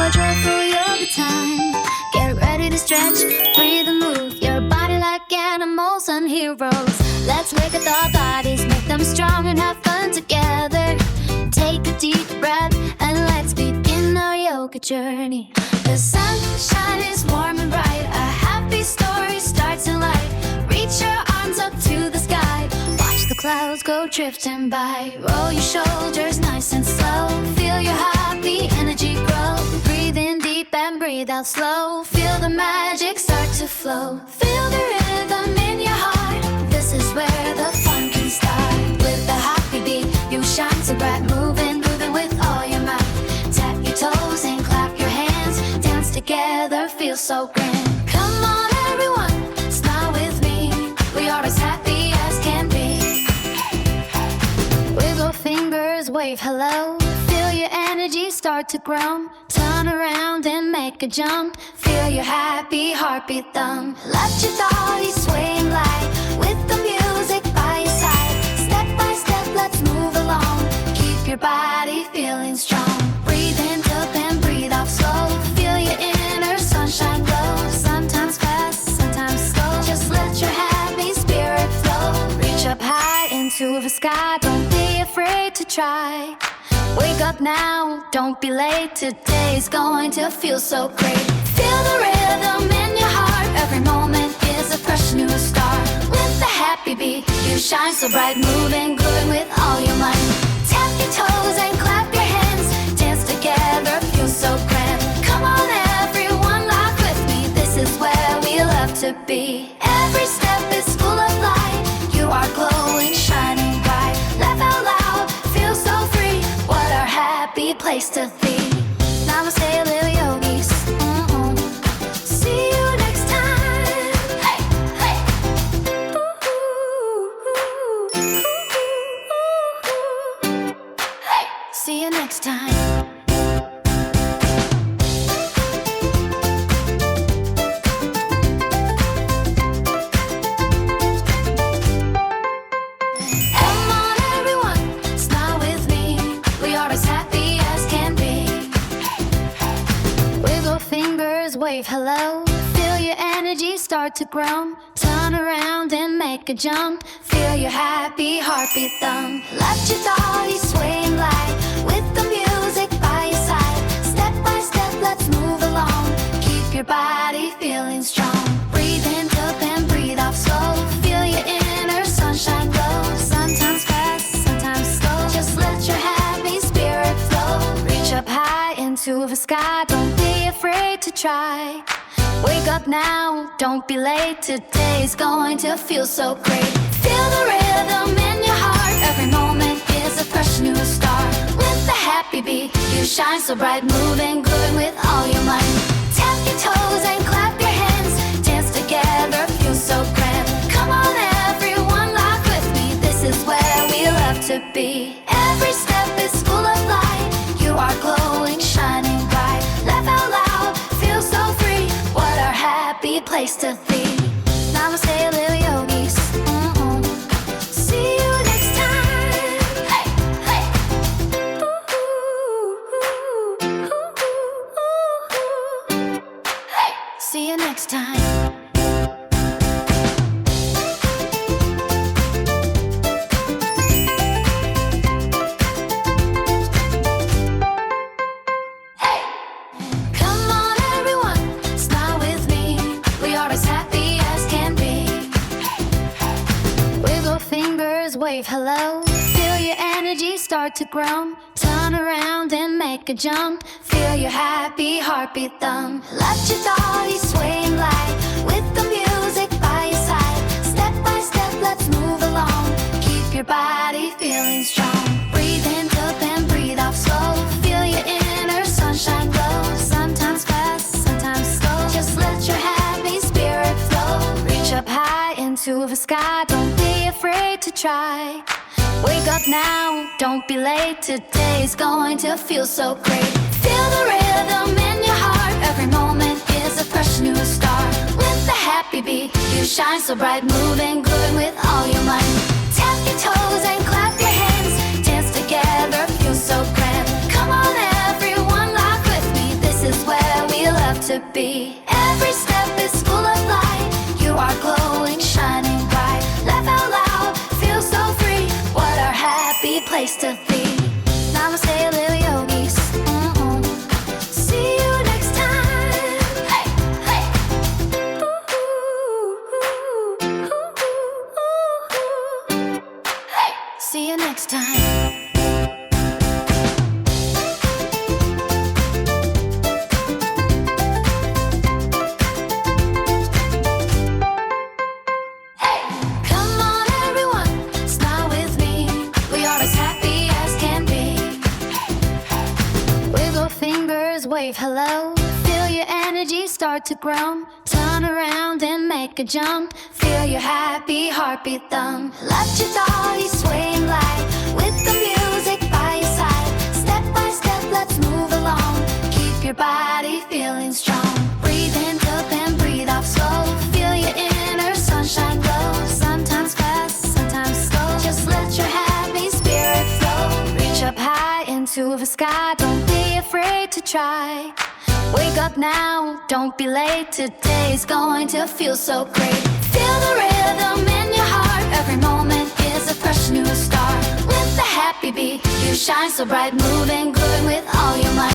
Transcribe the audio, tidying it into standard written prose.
a joyful yoga time. Get ready to stretch, breathe and move your body like animals and heroes. Let's wake up our bodies, make them strong and have fun together. Take a deep breath and let's begin our yoga journey. The sunshine is warm and bright, a happy story starts in light. Reach your arms up to the sky, watch the clouds go drifting by. Roll your shoulders nice and slow, feel your happy energy grow. Breathe in deep and breathe out slow, feel the magic start to flow. Feel the rhythm in your heart, this is where the fun can start. With the happy beat, you shine so bright, moving with all your might. Tap your toes and clap your hands, dance together, feel so grand. Come on everyone, smile with me, we are as happy as can be. Wiggle fingers, wave hello, feel your energy start to grow. Turn around and make a jump, feel your happy heartbeat thump. Let your body sway and glide, with the music by your side. Step by step, let's move along, keep your body feeling strong. Breathe in up and breathe out slow, feel your inner sunshine glow. Sometimes fast, sometimes slow, just let your happy spirit flow. Reach up high into the sky, don't be afraid to try. Wake up now, don't be late, today's going to feel so great. Feel the rhythm in your heart, every moment is a fresh new start. With the happy beat, you shine so bright, moving good with all your might. Tap your toes and clap your hands, dance together, feel so grand. Come on everyone, laugh with me, this is where we love to be. Every step is full of light, you are glowing, shining bright. Laugh out loud, feel so free, what a happy place to be. Namaste, little yogis. See you next time. Hey, hey. Hey, see you next time. Wave hello, feel your energy start to grow. Turn around and make a jump, feel your happy heartbeat thump. Let your body sway and glide, with the music by your side. Step by step, let's move along, keep your body feeling strong. Breathe in up and breathe out slow, feel your inner sunshine glow. Sometimes fast, sometimes slow, just let your happy spirit flow. Reach up high into the sky, don't be afraid to try. Wake up now, don't be late, today's going to feel so great. Feel the rhythm in your heart, every moment is a fresh new start. With the happy beat, you shine so bright, moving good with all your might. Tap your toes and clap your hands, dance together, feel so grand. Come on everyone, laugh with me, this is where we love to be. Every step is full of light, you are glowing, shining bright. Laugh out loud, feel so free, what a happy place to be. Namaste, little yogis. See you next time. Hey, hey. Hey, see you next time. Wave hello, feel your energy start to grow. Turn around and make a jump, feel your happy heartbeat thump. Let your body sway and glide, with the music by your side. Step by step, let's move along, keep your body feeling strong. Breathe in up and breathe out slow, feel your inner sunshine glow. Sometimes fast, sometimes slow, just let your happy spirit flow. Reach up high into the sky, don't be afraid to try. Wake up now, don't be late, today's going to feel so great. Feel the rhythm in your heart, every moment is a fresh new start. With the happy beat, you shine so bright, moving good with all your might. Tap your toes and clap your hands, dance together, feel so grand. Come on everyone, laugh with me, this is to be. Every step is full of light. You are glowing, shining bright. Laugh out loud, feel so free. What a happy place to be. Namaste, little yogis. See you next time. Hey, hey. Hey, see you next time. Wave hello, feel your energy start to grow. Turn around and make a jump. Feel your happy heartbeat thump. Let your body sway and glide with the music by your side. Step by step, let's move along. Keep your body feeling strong. Breathe in up and breathe out slow. Feel your inner sunshine glow. Sometimes fast, sometimes slow. Just let your happy spirit flow. Reach up high into the sky. Don't be afraid to try. Wake up now, don't be late. Today's going to feel so great. Feel the rhythm in your heart. Every moment is a fresh new start. With a happy beat, you shine so bright. Moving good with all your might.